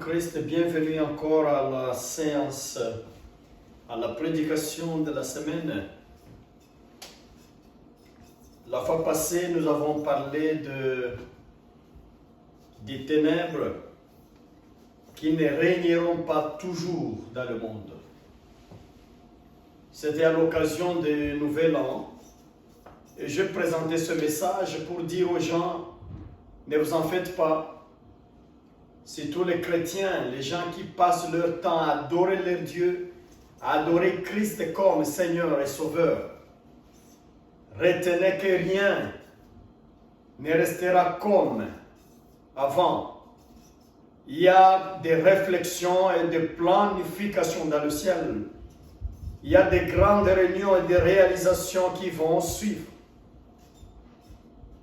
Christ, bienvenue encore à la séance, à la prédication de la semaine. La fois passée, nous avons parlé des ténèbres qui ne régneront pas toujours dans le monde. C'était à l'occasion du Nouvel An. Et je présentais ce message pour dire aux gens, ne vous en faites pas. Si tous les chrétiens, les gens qui passent leur temps à adorer leur Dieu, à adorer Christ comme Seigneur et Sauveur, retenez que rien ne restera comme avant. Il y a des réflexions et des planifications dans le ciel. Il y a des grandes réunions et des réalisations qui vont suivre.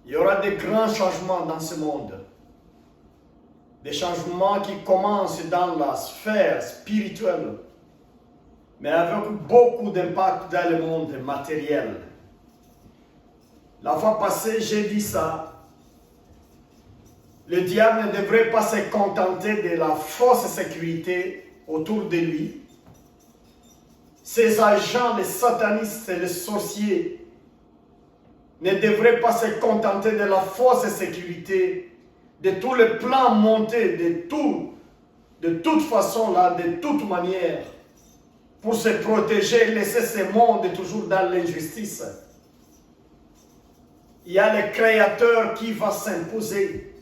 Il y aura des grands changements dans ce monde. Des changements qui commencent dans la sphère spirituelle, mais avec beaucoup d'impact dans le monde matériel. La fois passée, j'ai dit ça. Le diable ne devrait pas se contenter de la fausse sécurité autour de lui. Ses agents, les satanistes et les sorciers, ne devraient pas se contenter de la fausse sécurité, de tous les plans montés, de toute façon, là, de toute manière, pour se protéger et laisser ce monde toujours dans l'injustice. Il y a le Créateur qui va s'imposer.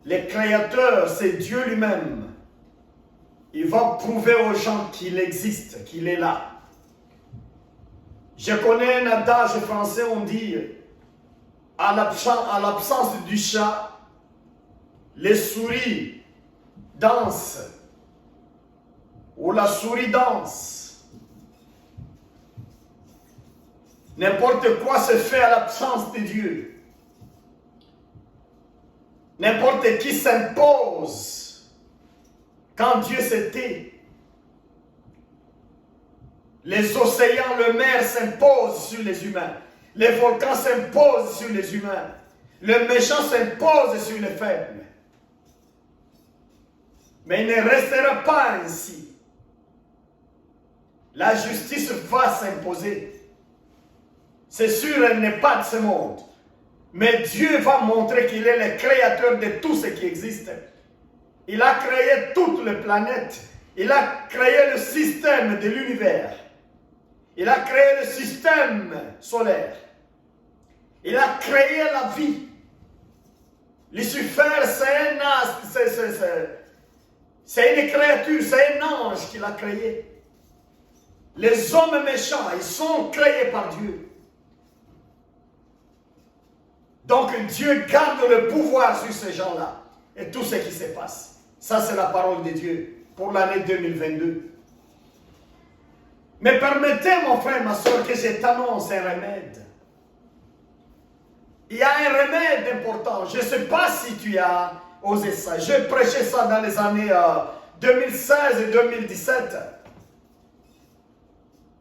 Le Créateur, c'est Dieu lui-même. Il va prouver aux gens qu'il existe, qu'il est là. Je connais un adage français, on dit, à l'absence du chat, les souris dansent, ou la souris danse. N'importe quoi se fait à l'absence de Dieu. N'importe qui s'impose quand Dieu se tait. Les océans, le mer s'imposent sur les humains. Les volcans s'imposent sur les humains. Le méchant s'impose sur les faibles. Mais il ne restera pas ainsi. La justice va s'imposer. C'est sûr, elle n'est pas de ce monde. Mais Dieu va montrer qu'il est le créateur de tout ce qui existe. Il a créé toutes les planètes. Il a créé le système de l'univers. Il a créé le système solaire. Il a créé la vie. Lucifer, c'est un astre, c'est une créature, c'est un ange qu'il a créé. Les hommes méchants, ils sont créés par Dieu. Donc Dieu garde le pouvoir sur ces gens-là et tout ce qui se passe. Ça, c'est la parole de Dieu pour l'année 2022. Mais permettez, mon frère, ma soeur, que je t'annonce un remède. Il y a un remède important. Je ne sais pas si tu as osé ça. J'ai prêché ça dans les années 2016 et 2017.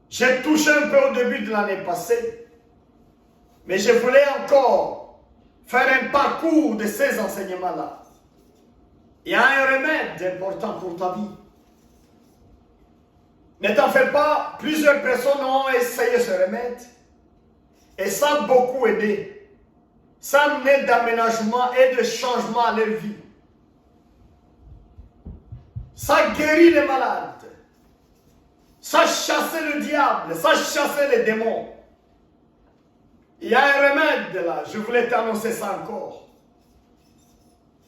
J'ai touché un peu au début de l'année passée. Mais je voulais encore faire un parcours de ces enseignements-là. Il y a un remède important pour ta vie. Ne t'en fais pas. Plusieurs personnes ont essayé ce remède. Et ça a beaucoup aidé. Ça a amené d'aménagement et de changement à leur vie. Ça guérit les malades. Ça chasse le diable. Ça chasse les démons. Il y a un remède là. Je voulais t'annoncer ça encore.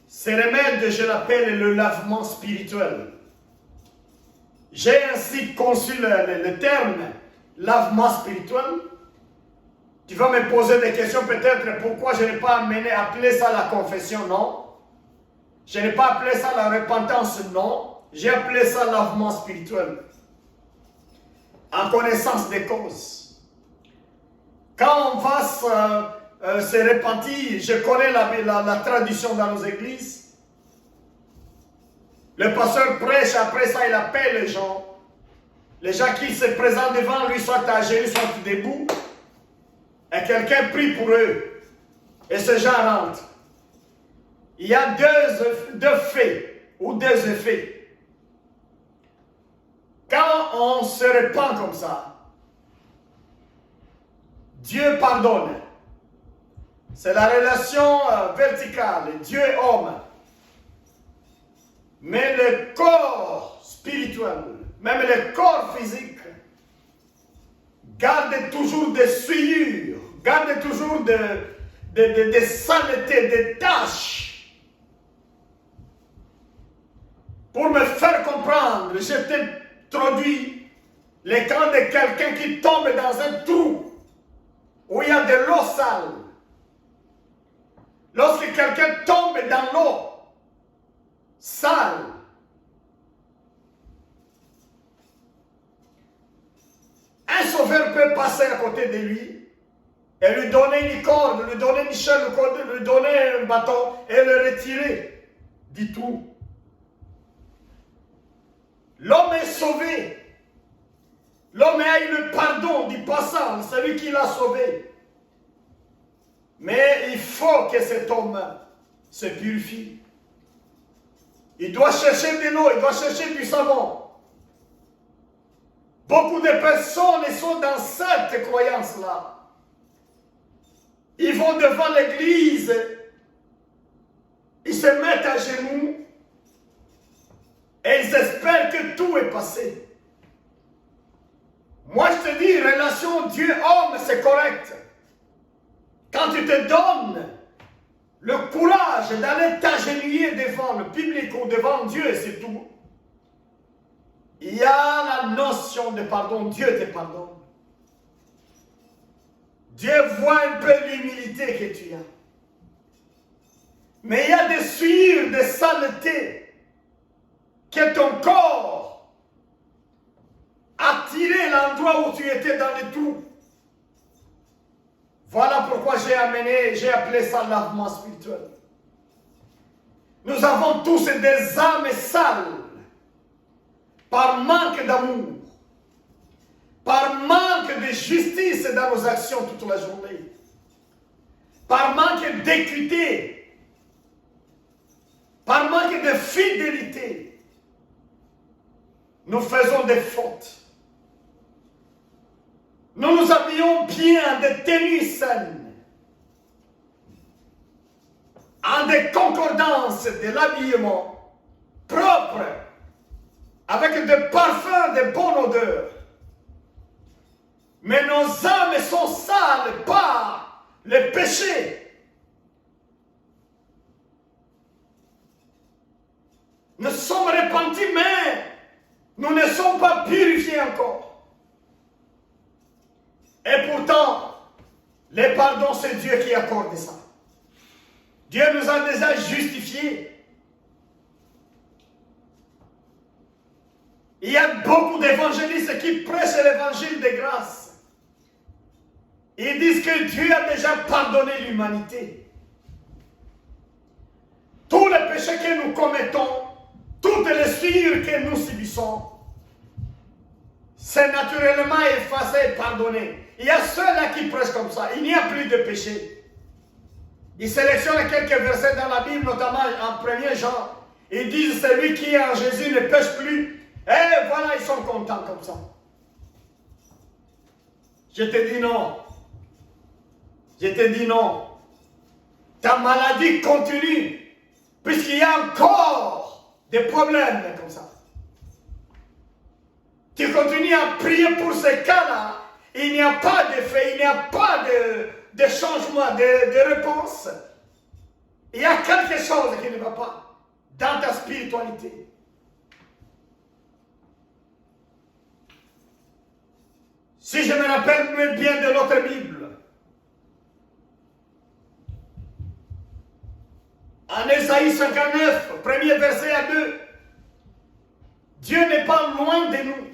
Ce remède, je l'appelle le lavement spirituel. J'ai ainsi conçu le terme lavement spirituel. Tu vas me poser des questions peut-être pourquoi je n'ai pas appelé ça la confession, non. Je n'ai pas appelé ça la repentance, non. J'ai appelé ça lavement spirituel. En connaissance des causes. Quand on va se repentir, je connais la tradition dans nos églises. Le pasteur prêche, après ça il appelle les gens. Les gens qui se présentent devant lui, soit à genoux, soit debout. Et quelqu'un prie pour eux. Et ces gens rentrent. Il y a deux faits ou des effets. Quand on se répand comme ça, Dieu pardonne. C'est la relation verticale, Dieu et homme. Mais le corps spirituel, même le corps physique, garde toujours des souillures, garde toujours des saletés, des taches. Pour me faire comprendre, je t'introduis le cas de quelqu'un qui tombe dans un trou où il y a de l'eau sale. Lorsque quelqu'un tombe dans l'eau sale, un sauveur peut passer à côté de lui et lui donner une corde, lui donner une chaîne, lui donner un bâton et le retirer du trou. L'homme est sauvé. L'homme a eu le pardon du passant, celui qui l'a sauvé. Mais il faut que cet homme se purifie. Il doit chercher de l'eau, il doit chercher du savon. Beaucoup de personnes sont dans cette croyance-là. Ils vont devant l'église, ils se mettent à genoux et ils espèrent que tout est passé. Moi, je te dis, relation Dieu-homme, c'est correct. Quand tu te donnes le courage d'aller t'agenouiller devant le public ou devant Dieu, c'est tout. Il y a la notion de pardon. Dieu te pardonne. Dieu voit un peu l'humilité que tu as. Mais il y a des souillures, des saletés que ton corps a tiré l'endroit où tu étais dans le trou. Voilà pourquoi j'ai appelé ça lavement spirituel. Nous avons tous des âmes sales par manque d'amour, par manque de justice dans nos actions toute la journée, par manque d'équité, par manque de fidélité. Nous faisons des fautes. Nous nous habillons bien, des tenues saines, en des concordances de l'habillement propre, avec des parfums de bonne odeur. Mais nos âmes sont sales par le péché. Nous sommes repentis, mais nous ne sommes pas purifiés encore. Et pourtant, le pardon, c'est Dieu qui accorde ça. Dieu nous a déjà justifiés. Il y a beaucoup d'évangélistes qui prêchent l'évangile de grâce. Ils disent que Dieu a déjà pardonné l'humanité. Tous les péchés que nous commettons, toutes les souillures que nous subissons, c'est naturellement effacé et pardonné. Il y a ceux-là qui prêchent comme ça. Il n'y a plus de péché. Ils sélectionnent quelques versets dans la Bible, notamment en 1er Jean. Ils disent, celui qui est en Jésus ne pêche plus. Et voilà, ils sont contents comme ça. Je te dis non. Je te dis non. Ta maladie continue, puisqu'il y a encore des problèmes comme ça. Tu continues à prier pour ces cas-là, il n'y a pas d'effet, il n'y a pas de changement, de réponse. Il y a quelque chose qui ne va pas dans ta spiritualité. Si je me rappelle bien de notre Bible, en Ésaïe 59, premier verset à 2, Dieu n'est pas loin de nous.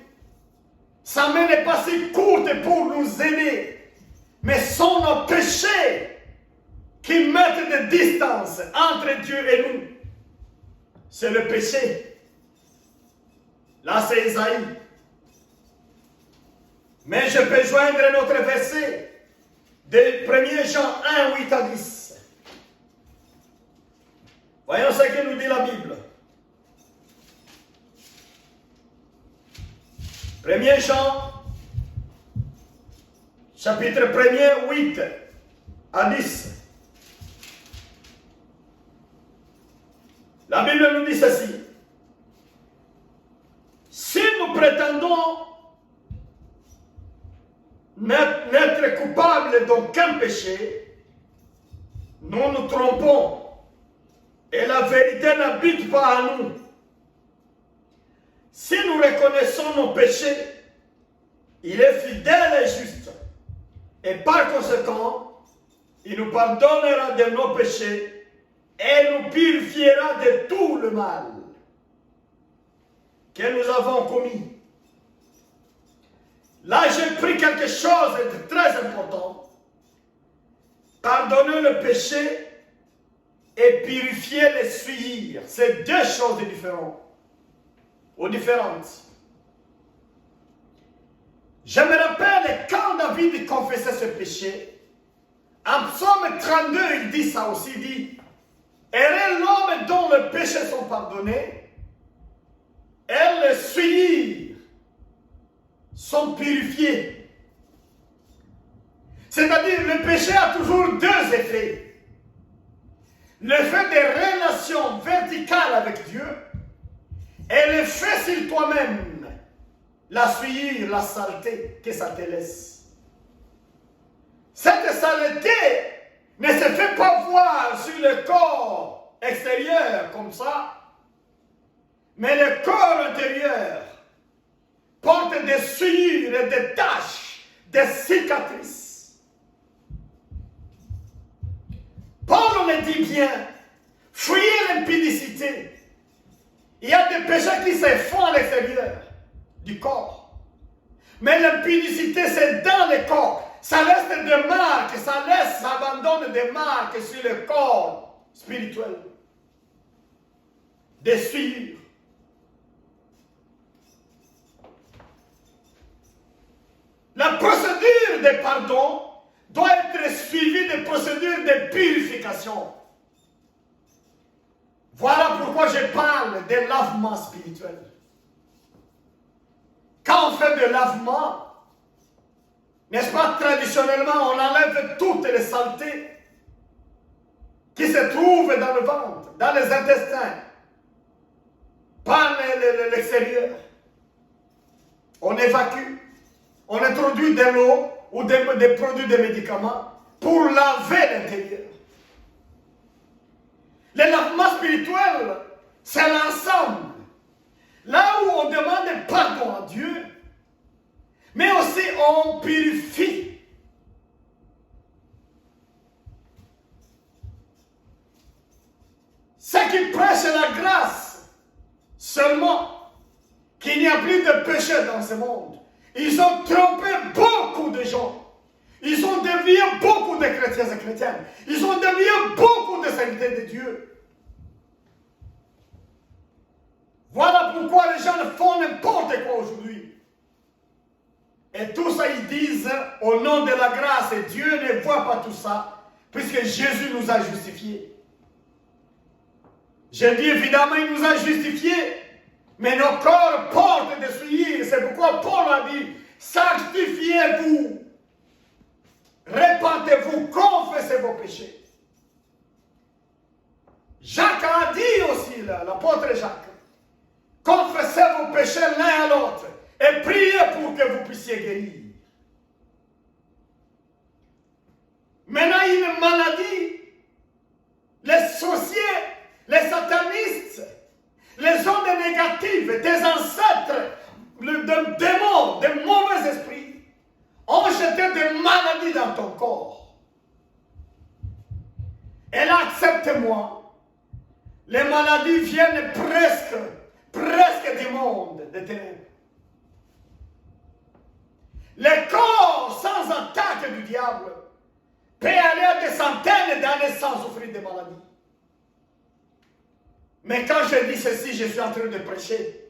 Sa main n'est pas si courte pour nous aider, mais sont nos péchés qui mettent des distances entre Dieu et nous. C'est le péché. Là, c'est Ésaïe. Mais je peux joindre notre verset de 1 Jean 1, 8 à 10. Voyons ce que nous dit la Bible. 1er Jean, chapitre 1er, 8 à 10. La Bible nous dit ceci. Si nous prétendons n'être coupables d'aucun péché, nous nous trompons et la vérité n'habite pas en nous. Si nous reconnaissons nos péchés, il est fidèle et juste. Et par conséquent, il nous pardonnera de nos péchés et nous purifiera de tout le mal que nous avons commis. Là, j'ai pris quelque chose de très important. Pardonner le péché et purifier les souillures. C'est deux choses différentes. Ou différentes. Je me rappelle quand David confessait ce péché, en Psaume 32, il dit ça aussi, il dit « Heureux l'homme dont les péchés sont pardonnés, et les souillures sont purifiés. » C'est-à-dire, le péché a toujours deux effets. L'effet des relations verticales avec Dieu et l'effet sur toi-même, la souillure, la saleté que ça te laisse. Cette saleté ne se fait pas voir sur le corps extérieur comme ça, mais le corps intérieur porte des souillures et des taches, des cicatrices. Paul le dit bien, fuyez l'impudicité. Il y a des péchés qui se font à l'extérieur du corps. Mais l'impudicité, c'est dans le corps. Ça laisse des marques, ça abandonne des marques sur le corps spirituel. Des souillures. La procédure de pardon doit être suivie de procédures de purification. Voilà pourquoi je parle de lavement spirituel. Quand on fait de lavement, n'est-ce pas, traditionnellement, on enlève toutes les saletés qui se trouvent dans le ventre, dans les intestins, par l'extérieur. On évacue, on introduit de l'eau ou des produits, des médicaments pour laver l'intérieur. Le lavement spirituel, c'est l'ensemble. Là où on demande pardon à Dieu, mais aussi on purifie. Ceux qui prêchent la grâce seulement, qu'il n'y a plus de péché dans ce monde, ils ont trompé beaucoup de gens. Ils ont dévié beaucoup de chrétiens et chrétiennes. Ils ont dévié beaucoup de serviteurs de Dieu. Voilà pourquoi les gens font n'importe quoi aujourd'hui. Et tout ça, ils disent au nom de la grâce. Et Dieu ne voit pas tout ça, puisque Jésus nous a justifiés. J'ai dit évidemment, il nous a justifiés, mais nos corps portent des souillures. C'est pourquoi Paul a dit, sanctifiez-vous, répentez-vous, confessez vos péchés. Jacques a dit aussi, l'apôtre Jacques, confessez vos péchés l'un à l'autre et priez pour que vous puissiez guérir. Maintenant, il y a une maladie. Les sorciers, les satanistes, les ondes négatives, des ancêtres, de démons, de mauvais esprits, ont jeté des maladies dans ton corps. Et là, accepte-moi, les maladies viennent presque du monde des ténèbres. Le corps sans attaque du diable peut aller à des centaines d'années sans souffrir de maladies. Mais quand je dis ceci, je suis en train de prêcher.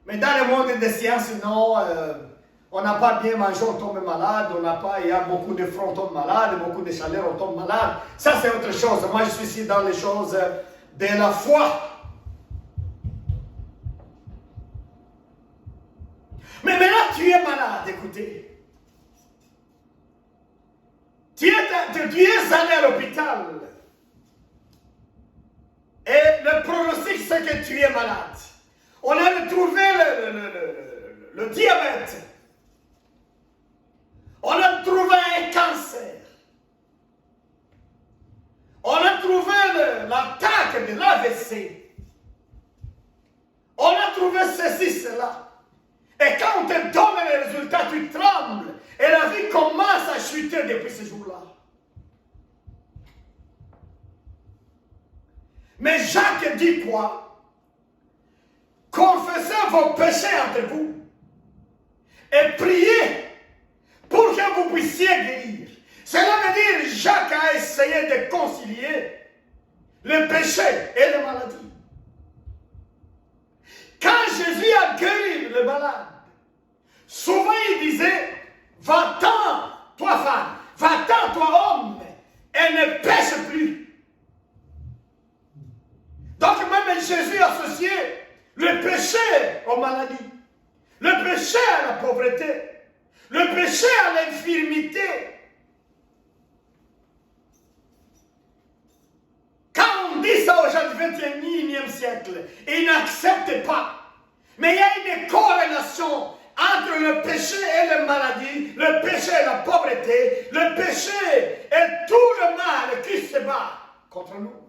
Mais dans le monde des sciences, non, on n'a pas bien mangé, on tombe malade, il y a beaucoup de froid, on tombe malade, beaucoup de chaleur, on tombe malade. Ça, c'est autre chose. Moi, je suis ici dans les choses de la foi. Mais tu es malade, écoutez. Tu es allé à l'hôpital. Et le pronostic, c'est que tu es malade. On a retrouvé le diabète. On a trouvé un cancer. On a trouvé l'attaque de l'AVC. On a trouvé ceci, cela. Et quand on te donne les résultats, tu trembles. Et la vie commence à chuter depuis ce jour-là. Mais Jacques dit quoi? Confessez vos péchés entre vous. Et priez pour que vous puissiez guérir. Cela veut dire que Jacques a essayé de concilier le péché et la maladie. Quand Jésus a guéri le malade, souvent il disait, va-t'en, toi femme, va-t'en, toi homme, et ne pêche plus. Donc même Jésus associait le péché aux maladies, le péché à la pauvreté, le péché à l'infirmité. Quand on dit ça aux gens du 21e siècle, ils n'acceptent pas. Mais il y a une corrélation entre le péché et la maladie, le péché et la pauvreté, le péché et tout le mal qui se bat contre nous.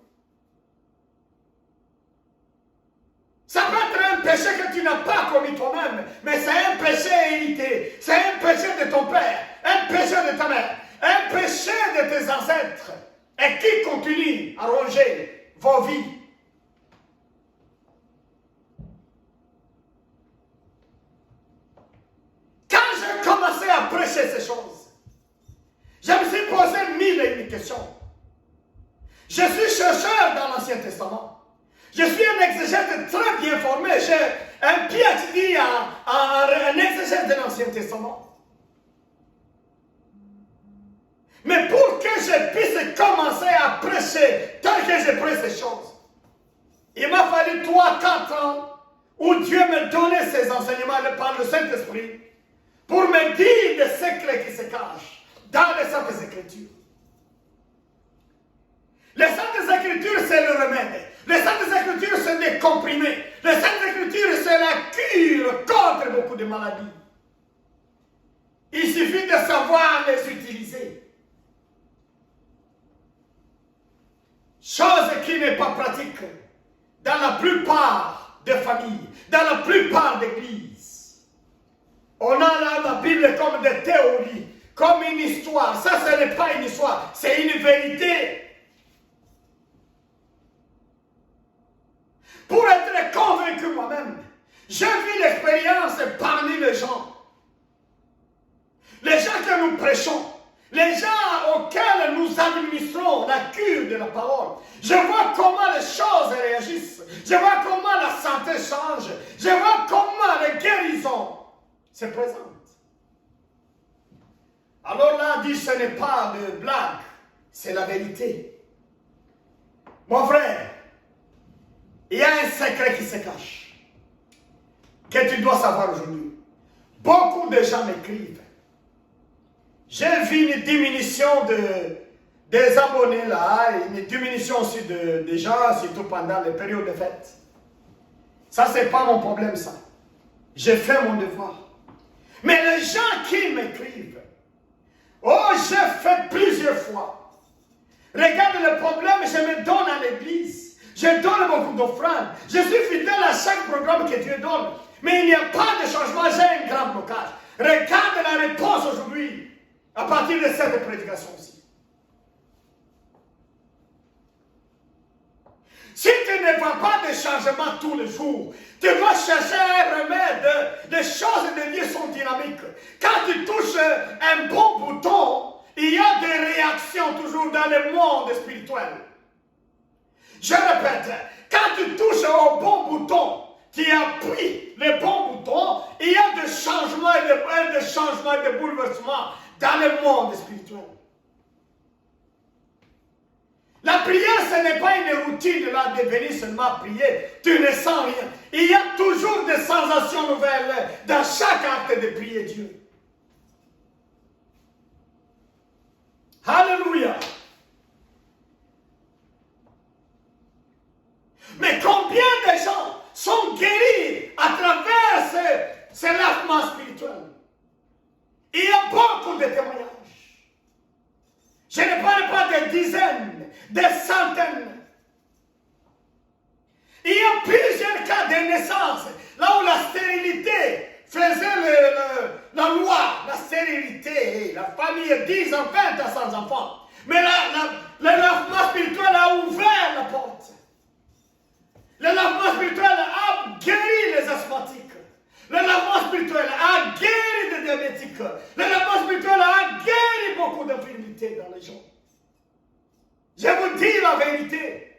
Ça peut être un péché que tu n'as pas commis toi-même, mais c'est un péché hérité, c'est un péché de ton père, un péché de ta mère, un péché de tes ancêtres, et qui continue à ronger vos vies. Quand j'ai commencé à prêcher ces choses, je me suis posé 1001 questions. Je suis chercheur dans l'Ancien Testament. Je suis un exégète très bien formé. J'ai un PhD en exégète de l'Ancien Testament. Mais pour que je puisse commencer à prêcher tel que je prêche ces choses, il m'a fallu 3-4 ans où Dieu me donnait ces enseignements par le Saint-Esprit pour me dire les secrets qui se cachent dans les Saintes Écritures. Les Saintes Écritures, c'est le remède. Les Saintes Écritures, c'est des comprimés. Les Saintes Écritures, c'est la cure contre beaucoup de maladies. Il suffit de savoir les utiliser. Chose qui n'est pas pratique dans la plupart des familles, dans la plupart des églises. On a là la Bible comme des théories, comme une histoire. Ça, ce n'est pas une histoire, c'est une vérité. Pour être convaincu moi-même, j'ai vu l'expérience parmi les gens. Les gens que nous prêchons, les gens auxquels nous administrons la cure de la parole. Je vois comment les choses réagissent. Je vois comment la santé change. Je vois comment les guérisons se présentent. Alors là, dit, ce n'est pas de blague, c'est la vérité. Mon frère, il y a un secret qui se cache, que tu dois savoir aujourd'hui. Beaucoup de gens m'écrivent. J'ai vu une diminution des abonnés là, une diminution aussi des gens, surtout pendant les périodes de fête. Ça, c'est pas mon problème, ça. J'ai fait mon devoir. Mais les gens qui m'écrivent, oh, j'ai fait plusieurs fois. Regarde le problème, je me donne à l'église. Je donne beaucoup d'offrandes. Je suis fidèle à chaque programme que Dieu donne. Mais il n'y a pas de changement, j'ai un grand blocage. Regarde la réponse aujourd'hui, à partir de cette prédication aussi. Si tu ne vois pas de changement tous les jours, tu dois chercher un remède. Les choses de Dieu sont dynamiques. Quand tu touches un bon bouton, il y a des réactions toujours dans le monde spirituel. Je répète, quand tu touches au bon bouton, tu appuies le bon bouton, il y a des changements et des bouleversements dans le monde spirituel. La prière, ce n'est pas une routine là de venir seulement prier. Tu ne sens rien. Il y a toujours des sensations nouvelles dans chaque acte de prier Dieu. Alléluia. Mais combien de gens sont guéris à travers ce lavement spirituel? Il y a beaucoup de témoignages. Je ne parle pas de dizaines, de centaines. Il y a plusieurs cas de naissance, là où la stérilité faisait la loi, la stérilité, la famille 10 enfants, 20 à 100 enfants. Mais le lavement spirituel a ouvert la porte. Le lavement spirituel a guéri les asthmatiques. Le lavement spirituel a guéri les diabétiques. Le lavement spirituel a guéri beaucoup d'infirmités dans les gens. Je vous dis la vérité.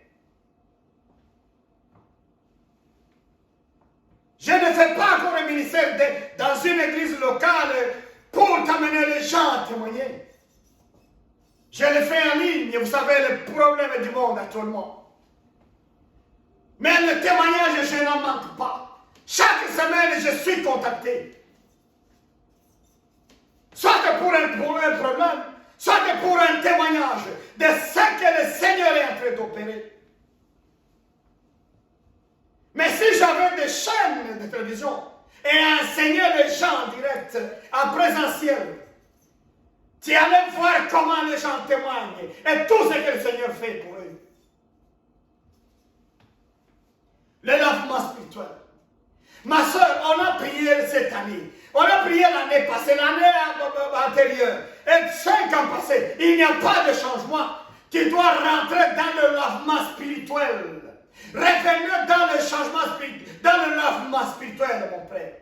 Je ne fais pas encore un ministère dans une église locale pour t'amener les gens à témoigner. Je le fais en ligne, vous savez le problème du monde actuellement. Mais le témoignage, je n'en manque pas. Chaque semaine, je suis contacté. Soit pour un problème, soit pour un témoignage de ce que le Seigneur est en train d'opérer. Mais si j'avais des chaînes de télévision et enseignais les gens en direct, en présentiel, tu allais voir comment les gens témoignent et tout ce que le Seigneur fait pour eux. Le lavement spirituel. Ma soeur, on a prié cette année. On a prié l'année passée, l'année antérieure. Et 5 ans passés, il n'y a pas de changement. Tu dois rentrer dans le lavement spirituel. Revenez dans le changement spirituel, dans le lavement spirituel, mon frère.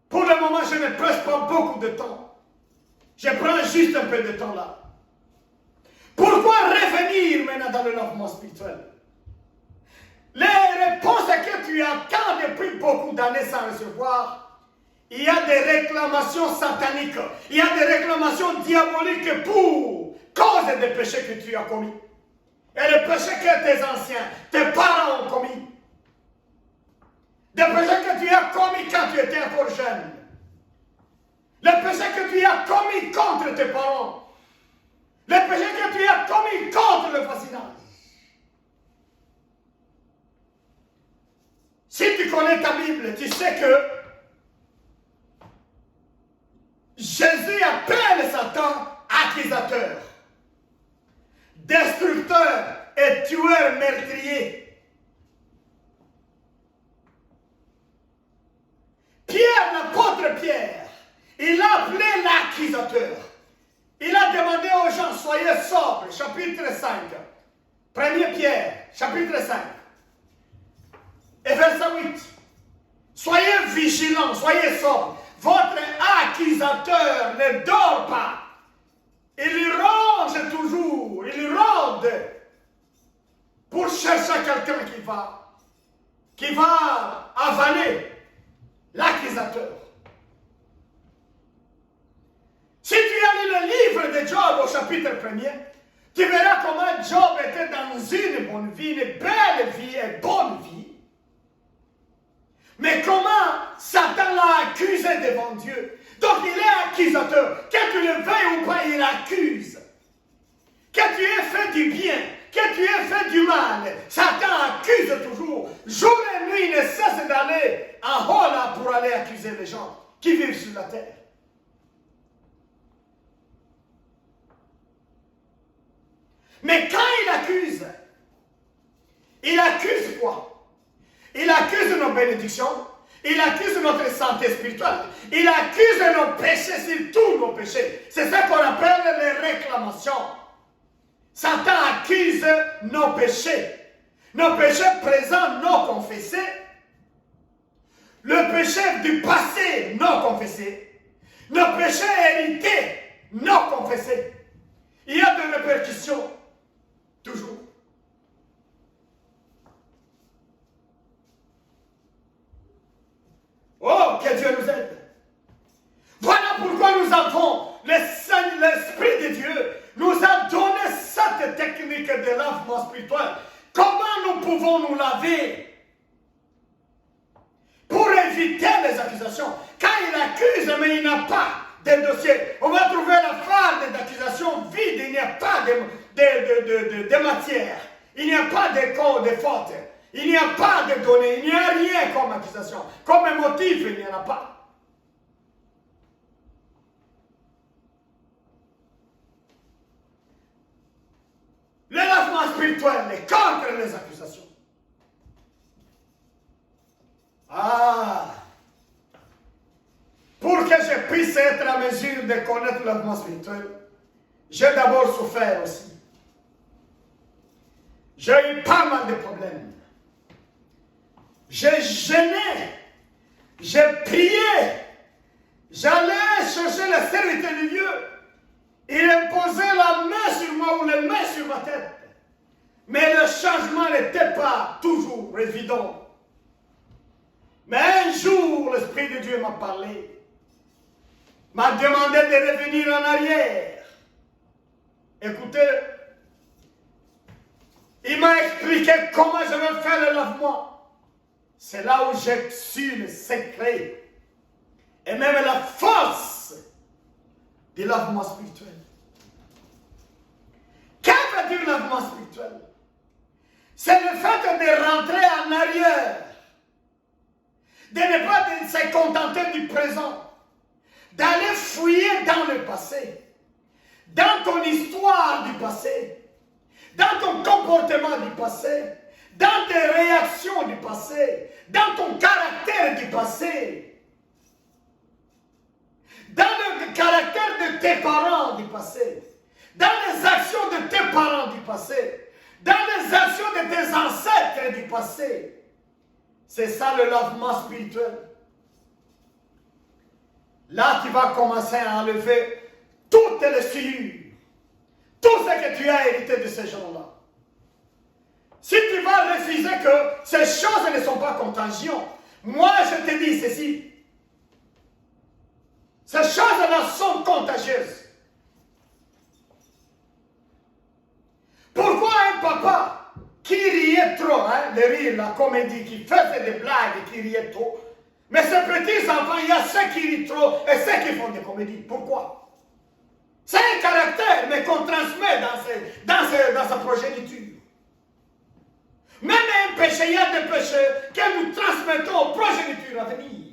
Pour le moment, je ne presse pas beaucoup de temps. Je prends juste un peu de temps là. Pourquoi revenir maintenant dans le lavement spirituel? Les réponses que tu attends depuis beaucoup d'années sans recevoir, il y a des réclamations sataniques, il y a des réclamations diaboliques pour cause des péchés que tu as commis. Et les péchés que tes anciens, tes parents ont commis. Des péchés que tu as commis quand tu étais encore jeune. Les péchés que tu as commis contre tes parents. Les péchés que tu as commis contre le voisinage. Si tu connais ta Bible, tu sais que Jésus appelle Satan accusateur, destructeur et tueur meurtrier. Pierre, l'apôtre Pierre, il a appelé l'accusateur. Il a demandé aux gens, soyez sobres, chapitre 5. 1 Pierre, chapitre 5. Et verset 8. Soyez vigilants, soyez sobres. Votre accusateur ne dort pas. Il ronge toujours, il rôde pour chercher quelqu'un qui va avaler l'accusateur. Si tu as lu le livre de Job au chapitre 1er, tu verras comment Job était dans une bonne vie, une belle vie, une bonne vie. Mais comment Satan l'a accusé devant Dieu. Donc il est accusateur. Que tu le veuilles ou pas, il accuse. Que tu aies fait du bien, que tu aies fait du mal, Satan accuse toujours. Jour et nuit, il ne cesse d'aller en haut là pour aller accuser les gens qui vivent sur la terre. Mais quand il accuse quoi? Il accuse nos bénédictions, il accuse notre santé spirituelle, il accuse nos péchés, surtout nos péchés. C'est ça qu'on appelle les réclamations. Satan accuse nos péchés présents non confessés, le péché du passé non confessé, nos péchés hérités non confessés. Il y a des répercussions, toujours. Oh, que Dieu nous aide. Voilà pourquoi nous avons l'Esprit de Dieu lavement spirituel. Comment nous pouvons nous laver pour éviter les accusations? Quand il accuse, mais il n'a pas de dossier. On va trouver la farde d'accusations vide. Il n'y a pas de matière. Il n'y a pas de code, de faute. Il n'y a pas de données. Il n'y a rien comme accusation. Comme motif, il n'y en a pas. Le lavement spirituel est contre les accusations. Pour que je puisse être à mesure de connaître le lavement spirituel, j'ai d'abord souffert aussi. J'ai eu pas mal de problèmes. J'ai gêné, j'ai prié, j'allais chercher le serviteur de Dieu. Il imposait la main sur moi ou les mains sur ma tête. Mais le changement n'était pas toujours évident. Mais un jour, l'Esprit de Dieu m'a parlé, m'a demandé de revenir en arrière. Écoutez, il m'a expliqué comment je vais faire le lavement. C'est là où j'ai su le secret et même la force du lavement spirituel. Qu'est-ce que veut dire lavement spirituel? C'est le fait de rentrer en arrière, de ne pas se contenter du présent, d'aller fouiller dans le passé, dans ton histoire du passé, dans ton comportement du passé, dans tes réactions du passé, dans ton caractère du passé, dans le caractère de tes parents du passé, dans les actions de tes parents du passé, dans les actions de tes ancêtres du passé. C'est ça le lavement spirituel. Là, tu vas commencer à enlever toutes les souillures, tout ce que tu as hérité de ces gens-là. Si tu vas refuser que ces choses ne sont pas contagieuses, moi je te dis ceci. Ces choses-là sont contagieuses. Pourquoi un papa qui riait trop, le rire, la comédie, qui faisait des blagues, qui riait trop, mais ces petits enfants, il y a ceux qui rient trop et ceux qui font des comédies. Pourquoi? C'est un caractère, mais qu'on transmet dans sa progéniture. Même un péché, il y a des péchés que nous transmettons aux progénitures à venir.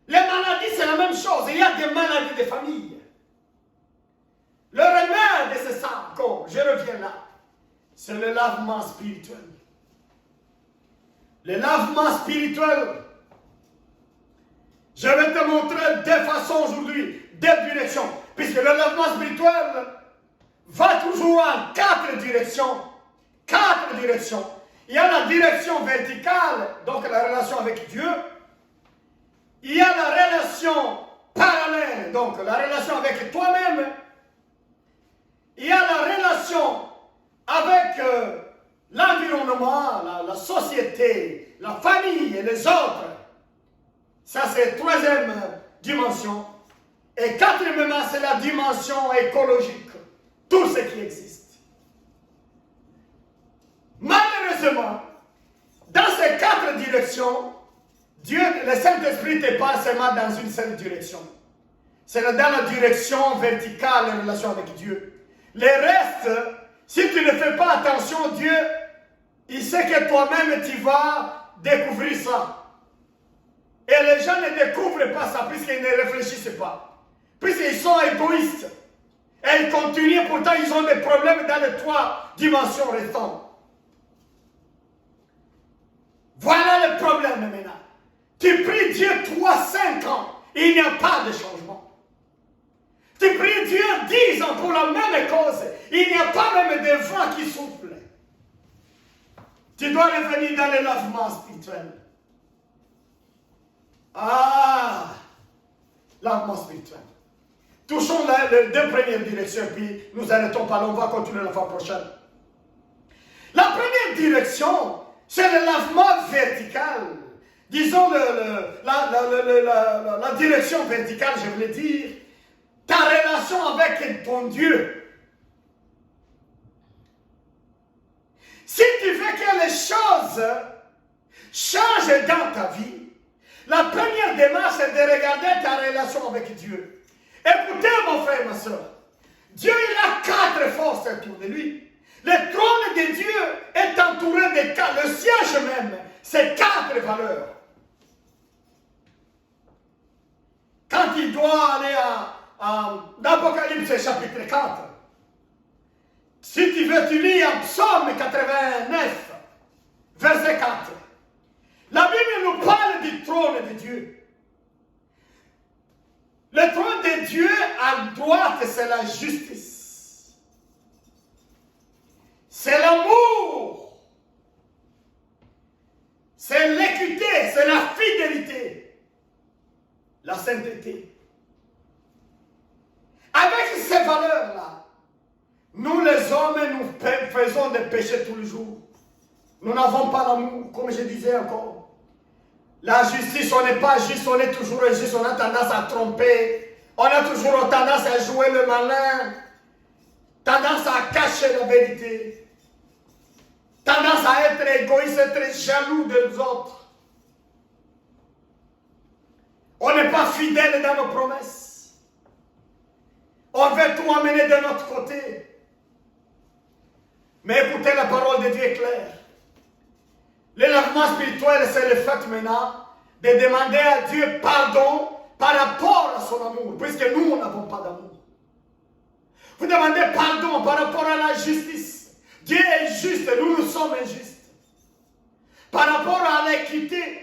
Les maladies, c'est la même chose. Il y a des maladies de famille. Le remède, c'est ça, encore, je reviens là. C'est le lavement spirituel. Le lavement spirituel, je vais te montrer deux façons aujourd'hui, deux directions. Puisque le lavement spirituel va toujours en quatre directions. Quatre directions. Il y a la direction verticale, donc la relation avec Dieu. Il y a la relation parallèle, donc la relation avec toi-même. Il y a la relation avec l'environnement, la société, la famille et les autres. Ça, c'est la troisième dimension. Et quatrièmement, c'est la dimension écologique. Tout ce qui existe. Malheureusement, dans ces quatre directions, Dieu, le Saint-Esprit n'est pas seulement dans une seule direction. C'est dans la direction verticale, la relation avec Dieu. Le reste, si tu ne fais pas attention, Dieu, il sait que toi-même, tu vas découvrir ça. Et les gens ne découvrent pas ça, puisqu'ils ne réfléchissent pas. Puisqu'ils sont égoïstes. Et ils continuent, pourtant ils ont des problèmes dans les trois dimensions restantes. Voilà le problème maintenant. Tu pries Dieu 3-5 ans, et il n'y a pas de changement. Tu pries Dieu 10 ans pour la même cause, il n'y a pas même de vent qui souffle. Tu dois revenir dans le lavement spirituel. Lavement spirituel. Touchons les deux premières directions, puis nous arrêtons pas là, on va continuer la fois prochaine. La première direction, c'est le lavement vertical. Disons la direction verticale, je voulais dire, ta relation avec ton Dieu. Si tu veux que les choses changent dans ta vie, la première démarche est de regarder ta relation avec Dieu. Écoutez mon frère et ma soeur, Dieu il a 4 forces autour de lui. Le trône de Dieu est entouré de 4, le siège même, c'est 4 valeurs. Quand il doit aller dans Apocalypse chapitre 4, si tu veux, tu lis en Psaume 89, verset 4. La Bible nous parle du trône de Dieu. Le trône de Dieu, à droite, c'est la justice. C'est l'amour. C'est l'équité, c'est la fidélité. La sainteté. Avec ces valeurs-là, nous les hommes, nous faisons des péchés tous les jours. Nous n'avons pas l'amour, comme je disais encore. La justice, on n'est pas juste, on est toujours injuste, on a tendance à tromper. On a toujours tendance à jouer le malin. Tendance à cacher la vérité. Tendance à être égoïste, être jaloux des autres. On n'est pas fidèle dans nos promesses. On veut tout amener de notre côté. Mais écoutez, la parole de Dieu est claire. L'élavement spirituel, c'est le fait maintenant de demander à Dieu pardon par rapport à son amour, puisque nous, n'avons pas d'amour. Vous demandez pardon par rapport à la justice. Dieu est juste, nous sommes injustes. Par rapport à l'équité,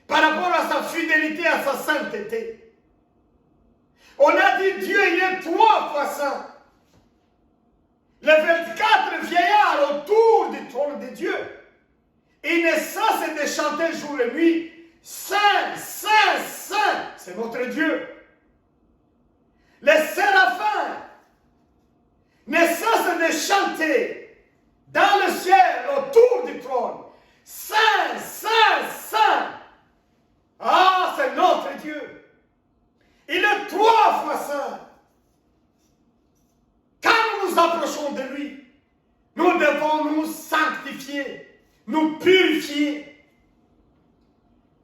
par rapport à sa fidélité, à sa sainteté. On a dit Dieu, il est 3 fois saint. Les 24 vieillards autour du trône de Dieu, ils ne cessent de chanter jour et nuit, Saint, Saint, Saint, c'est notre Dieu. Les séraphins ne cessent de chanter dans le ciel autour du trône, Saint, Saint, Saint. Ah, c'est notre Dieu. Il est 3 fois saint. Quand nous nous approchons de lui, nous devons nous sanctifier, nous purifier.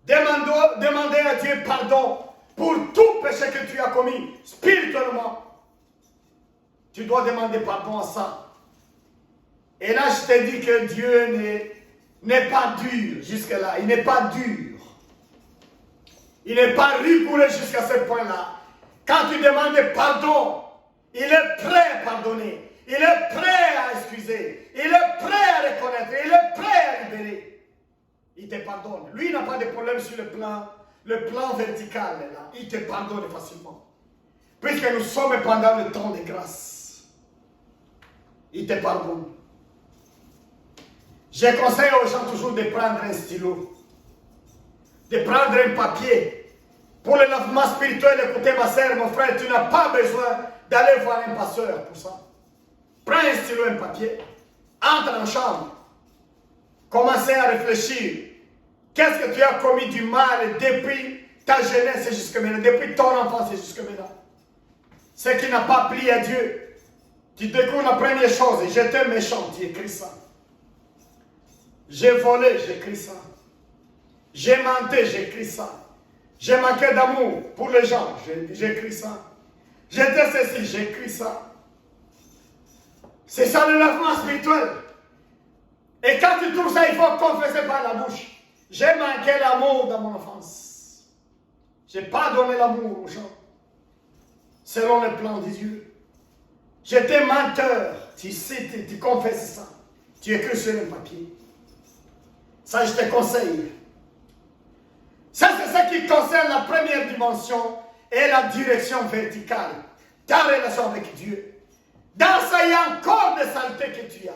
Demander à Dieu pardon pour tout péché que tu as commis spirituellement. Tu dois demander pardon à ça. Et là, je te dis que Dieu n'est pas dur jusque-là. Il n'est pas dur. Il n'est pas rigoureux jusqu'à ce point-là. Quand tu demandes pardon, il est prêt à pardonner. Il est prêt à excuser. Il est prêt à reconnaître. Il est prêt à libérer. Il te pardonne. Lui, il n'a pas de problème sur le plan vertical. Là. Il te pardonne facilement. Puisque nous sommes pendant le temps de grâce. Il te pardonne. Je conseille aux gens toujours de prendre un stylo. De prendre un papier. Pour le lavement spirituel, écoutez ma sœur, mon frère, tu n'as pas besoin d'aller voir un pasteur pour ça. Prends un stylo, un papier. Entre en chambre. Commencez à réfléchir. Qu'est-ce que tu as commis du mal depuis ta jeunesse jusqu'à maintenant, depuis ton enfance jusqu'à maintenant? Ce qui n'a pas plu à Dieu. Tu découvres la première chose, j'étais méchant, tu écris ça. J'ai volé, j'écris ça. J'ai menti, j'écris ça. J'ai manqué d'amour pour les gens, j'écris ça. J'étais ceci, j'écris ça. C'est ça le lavement spirituel. Et quand tu trouves ça, il faut confesser par la bouche. J'ai manqué l'amour dans mon enfance. Je n'ai pas donné l'amour aux gens. Selon le plan de Dieu. J'étais menteur. Tu sais, tu confesses ça. Tu écris sur le papier. Ça, je te conseille. Ça, c'est ce qui concerne la première dimension et la direction verticale. Ta relation avec Dieu. Dans ça, il y a encore des saletés que tu as.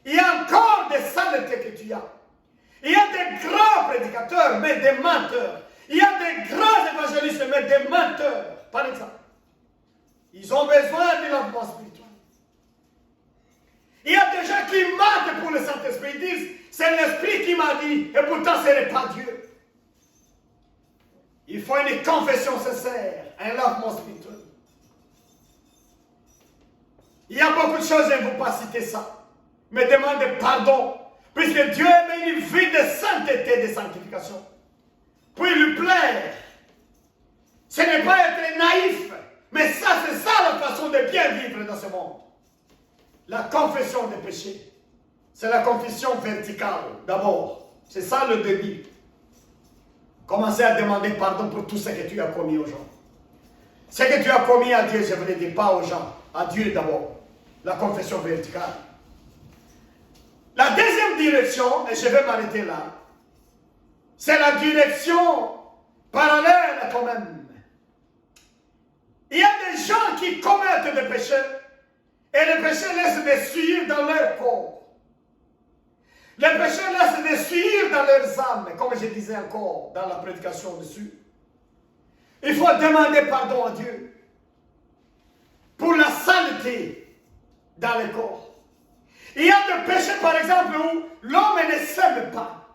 Il y a encore des saletés que tu as. Il y a des grands prédicateurs, mais des menteurs. Il y a des grands évangélistes, mais des menteurs. Par exemple, ils ont besoin de lavement spirituel. Il y a des gens qui mentent pour le Saint-Esprit. Ils disent, c'est l'Esprit qui m'a dit, et pourtant ce n'est pas Dieu. Il faut une confession sincère, un lavement spirituel. Il y a beaucoup de choses, je ne vais pas citer ça. Mais demandez pardon. Puisque Dieu aime une vie de sainteté, de sanctification. Puis lui plaire. Ce n'est pas être naïf. Mais ça, c'est ça la façon de bien vivre dans ce monde. La confession des péchés. C'est la confession verticale, d'abord. C'est ça le début. Commencez à demander pardon pour tout ce que tu as commis aux gens. Ce que tu as commis à Dieu, je ne le dis pas aux gens. À Dieu d'abord. La confession verticale. La deuxième direction, et je vais m'arrêter là, c'est la direction parallèle à toi-même. Il y a des gens qui commettent des péchés et les péchés laissent des souillures dans leur corps. Les péchés laissent des souillures dans leurs âmes, comme je disais encore dans la prédication dessus. Il faut demander pardon à Dieu pour la saleté dans le corps. Il y a des péchés, par exemple, où l'homme ne s'aime pas.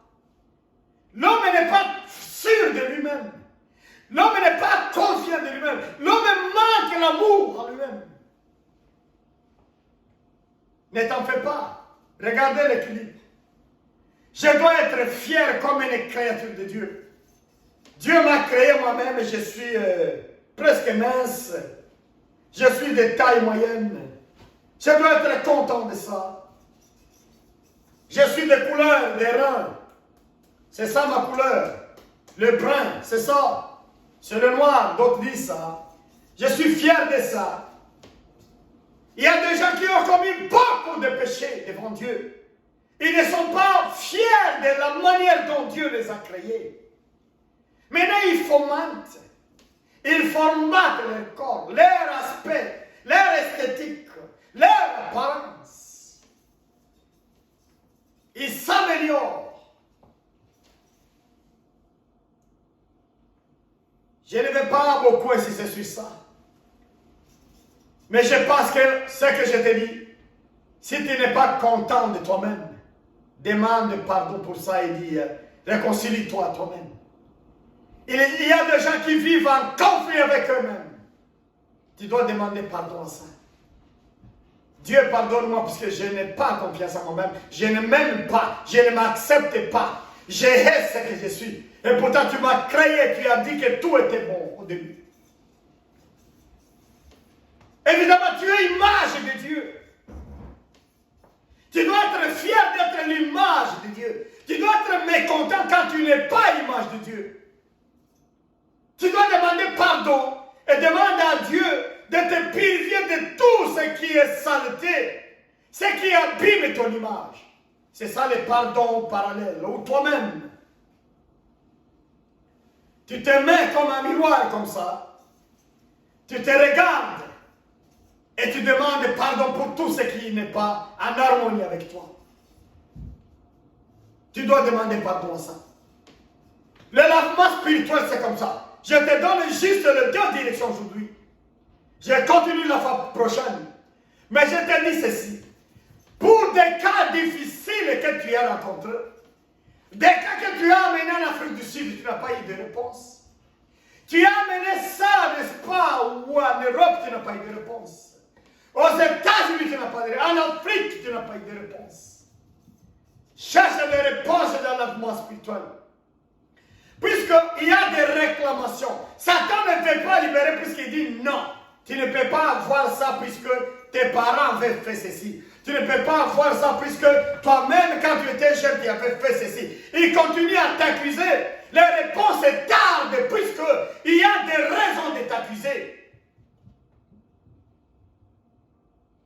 L'homme n'est pas sûr de lui-même. L'homme n'est pas confiant de lui-même. L'homme manque l'amour en lui-même. Ne t'en fais pas. Regardez l'équilibre. Je dois être fier comme une créature de Dieu. Dieu m'a créé moi-même et je suis presque mince. Je suis de taille moyenne. Je dois être content de ça. Je suis de couleur, des reins. C'est ça ma couleur. Le brun, c'est ça. C'est le noir, d'autres disent ça. Je suis fier de ça. Il y a des gens qui ont commis beaucoup de péchés devant Dieu. Ils ne sont pas fiers de la manière dont Dieu les a créés. Maintenant, ils fomentent. Ils formatent leur corps, leur aspect, leur esthétique, leur apparence. Ils s'améliorent. Je ne vais pas beaucoup insister sur ça. Mais je pense que ce que je te dis, si tu n'es pas content de toi-même, demande pardon pour ça et dis, réconcilie-toi toi-même. Il y a des gens qui vivent en conflit avec eux-mêmes. Tu dois demander pardon à ça. Dieu pardonne-moi parce que je n'ai pas confiance en moi-même. Je ne m'aime pas. Je ne m'accepte pas. Je hais ce que je suis. Et pourtant tu m'as créé. Tu as dit que tout était bon au début. Évidemment, tu es l'image de Dieu. Tu dois être fier d'être l'image de Dieu. Tu dois être mécontent quand tu n'es pas l'image de Dieu. Tu dois demander pardon et demander à Dieu de te purifier de tout ce qui est saleté, ce qui abîme ton image. C'est ça le pardon parallèle, ou toi-même. Tu te mets comme un miroir comme ça, tu te regardes et tu demandes pardon pour tout ce qui n'est pas en harmonie avec toi. Tu dois demander pardon à ça. Le lavement spirituel, c'est comme ça. Je te donne juste les deux directions aujourd'hui. Je continue la fois prochaine. Mais je te dis ceci. Pour des cas difficiles que tu as rencontrés, des cas que tu as amenés en Afrique du Sud, tu n'as pas eu de réponse. Tu as amené ça, n'est-ce pas, ou en Europe, tu n'as pas eu de réponse. Aux États-Unis, tu n'as pas eu de réponse. En Afrique, tu n'as pas eu de réponse. Cherche des réponses dans la lavement spirituel. Puisqu'il y a des réclamations. Satan ne peut pas libérer puisqu'il dit non. Tu ne peux pas avoir ça puisque tes parents avaient fait ceci. Tu ne peux pas avoir ça puisque toi-même, quand tu étais jeune, tu avais fait ceci. Il continue à t'accuser. Les réponses tardent puisqu'il y a des raisons de t'accuser.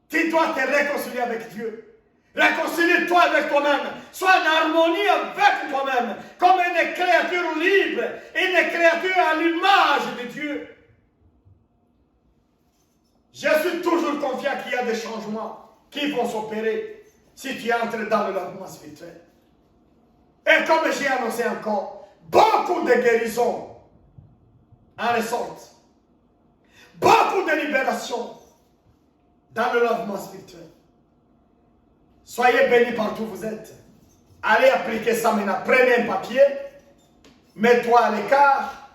Tu dois te réconcilier avec Dieu. Réconcilie-toi avec toi-même. Sois en harmonie avec toi-même. Comme une créature libre. Une créature à l'image de Dieu. Je suis toujours confiant qu'il y a des changements qui vont s'opérer si tu entres dans le lavement spirituel. Et comme j'ai annoncé encore, beaucoup de guérisons en ressortent. Beaucoup de libérations dans le lavement spirituel. Soyez bénis partout où vous êtes. Allez appliquer ça maintenant. Prenez un papier, mets-toi à l'écart,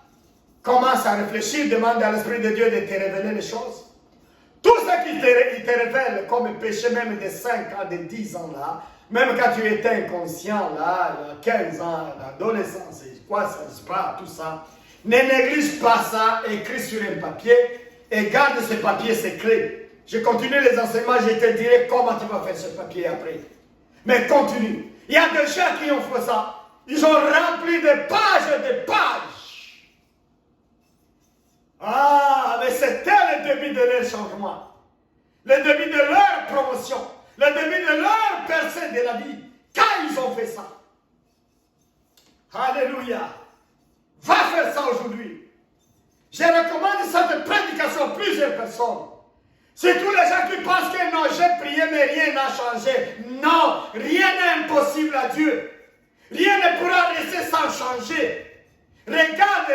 commence à réfléchir, demande à l'Esprit de Dieu de te révéler les choses. Tout ce qui te révèle comme péché, même de 5 ans, de 10 ans là, même quand tu étais inconscient là, 15 ans, l'adolescence, quoi, ça se passe, tout ça, ne néglige pas ça, écris sur un papier et garde ce papier secret. Je continue les enseignements, je te dirai comment tu vas faire ce papier après. Mais continue. Il y a des gens qui ont fait ça. Ils ont rempli des pages et des pages. Ah, mais c'était le début de leur changement. Le début de leur promotion. Le début de leur percée de la vie. Quand ils ont fait ça. Alléluia. Va faire ça aujourd'hui. Je recommande cette prédication à plusieurs personnes. C'est tous les gens qui pensent que non, j'ai prié mais rien n'a changé. Non, rien n'est impossible à Dieu. Rien ne pourra rester sans changer. Regarde,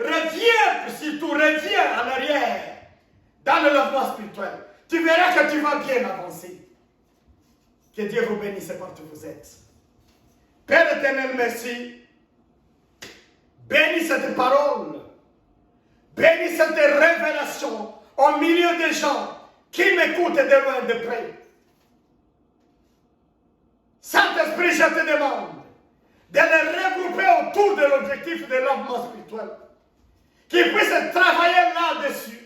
reviens, si tu reviens en arrière, dans le logement spirituel, tu verras que tu vas bien avancer. Que Dieu vous bénisse partout où vous êtes. Père éternel, merci. Bénis cette parole. Bénis cette révélation au milieu des gens qui m'écoutent de loin de près. Saint-Esprit, je te demande de les regrouper autour de l'objectif de l'enseignement spirituel. Qu'ils puissent travailler là-dessus.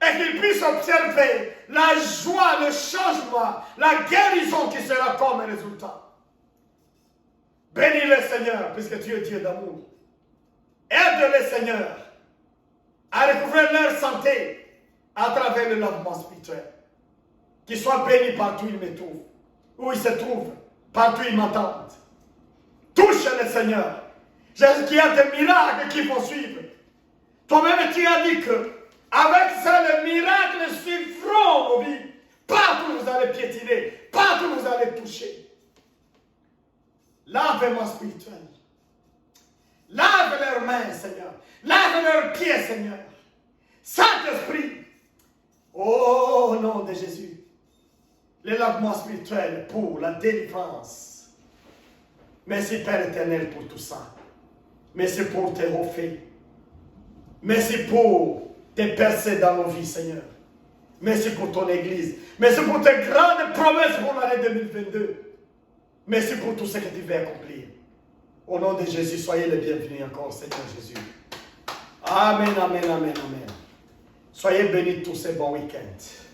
Et qu'ils puissent observer la joie, le changement, la guérison qui sera comme résultat. Bénis le Seigneur, puisque tu es Dieu d'amour. Aide-les, Seigneur, à recouvrir leur santé à travers le lavement spirituel. Qu'ils soient bénis partout où ils me trouvent. Où ils se trouvent, partout où ils m'entendent. Touche le Seigneur. Jésus, qu'il y a des miracles qui vont suivre. Toi-même, tu as dit que avec ça, les miracles suivront vos vies. Partout où vous allez piétiner, partout où vous allez toucher. Lave-moi spirituel. Lave leurs mains, Seigneur. Lave leurs pieds, Seigneur. Saint-Esprit. Oh, au nom de Jésus. Le lavement spirituel pour la délivrance. Merci, Père éternel, pour tout ça. Merci pour tes refaits. Merci pour tes percées dans nos vies, Seigneur. Merci pour ton Église. Merci pour tes grandes promesses pour l'année 2022. Merci pour tout ce que tu veux accomplir. Au nom de Jésus, soyez les bienvenus encore, Seigneur Jésus. Amen, amen, amen, amen. Soyez bénis tous ces bons week-ends.